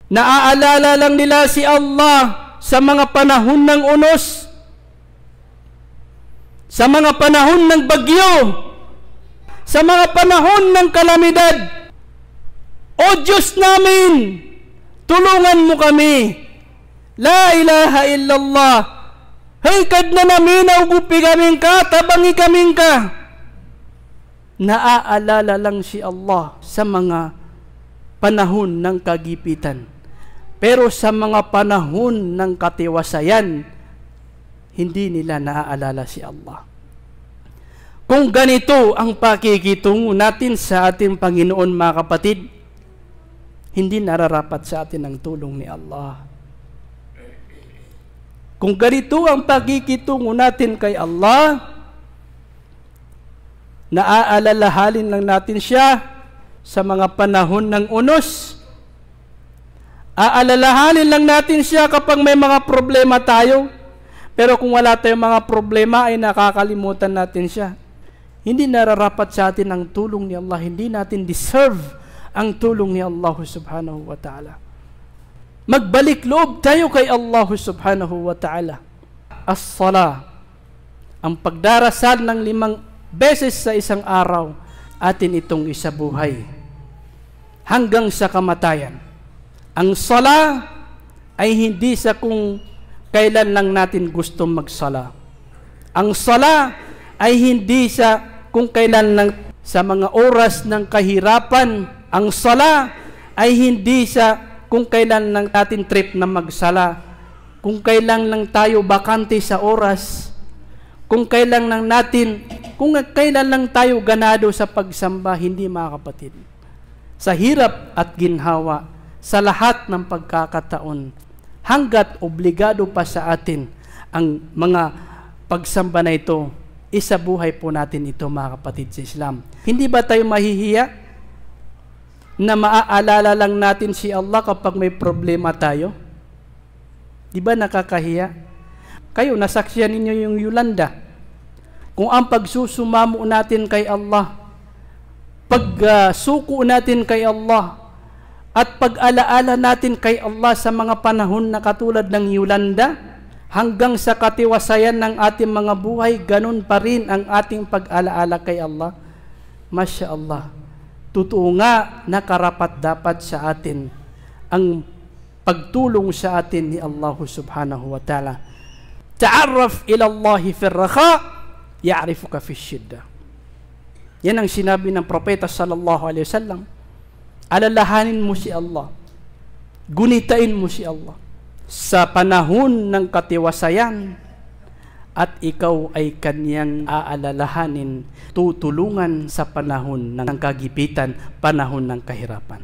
Naaalala lang nila si Allah sa mga panahon ng unos, sa mga panahon ng bagyo, sa mga panahon ng kalamidad. O Diyos namin, tulungan mo kami. La ilaha illallah. Haykad na namin ugupi kaming ka, tabangi kaming ka. Naaalala lang si Allah sa mga panahon ng kagipitan. Pero sa mga panahon ng katiwasayan, hindi nila naaalala si Allah. Kung ganito ang pakikitungo natin sa ating Panginoon, mga kapatid, hindi nararapat sa atin ang tulong ni Allah. Kung ganito ang pakikitungo natin kay Allah, naaalalahalin lang natin siya sa mga panahon ng unos. Aalalahanin lang natin siya kapag may mga problema tayo. Pero kung wala tayong mga problema, ay nakakalimutan natin siya. Hindi nararapat sa atin ang tulong ni Allah. Hindi natin deserve ang tulong ni Allah subhanahu wa ta'ala. Magbalik loob tayo kay Allah subhanahu wa ta'ala. As-sala, ang pagdarasal ng 5 beses sa isang araw, atin itong isabuhay hanggang sa kamatayan. Ang sala ay hindi sa kung kailan lang natin gusto magsala. Ang sala ay hindi sa kung kailan lang sa mga oras ng kahirapan. Ang sala ay hindi sa kung kailan lang natin trip na magsala. Kung kailan lang tayo bakante sa oras. Kung kailan lang tayo ganado sa pagsamba, hindi, mga kapatid. Sa hirap at ginhawa, sa lahat ng pagkakataon, hanggat obligado pa sa atin ang mga pagsamba na ito, isabuhay po natin ito, mga kapatid sa Islam. Hindi ba tayo mahihiya na maaalala lang natin si Allah kapag may problema tayo? Di ba nakakahiya? Kayo, nasaksiyan ninyo yung Yolanda. Kung ang pagsusumamo natin kay Allah, pagsuko natin kay Allah, at pag-alaala natin kay Allah sa mga panahon na katulad ng Yolanda, hanggang sa katiwasayan ng ating mga buhay, ganun pa rin ang ating pag-alaala kay Allah. Masya Allah. Totoo nga na karapat-dapat sa atin ang pagtulong sa atin ni Allah subhanahu wa ta'ala. Ta'arraf ila Allahi fi ar-rakha, ya'rifuka fi shidda. Yan ang sinabi ng propeta sallallahu alaihi wasallam. Alalahanin mo si Allah. Gunitain mo si Allah sa panahon ng katiwasayan, at ikaw ay kanyang aalalahanin, tutulungan sa panahon ng kagipitan, panahon ng kahirapan.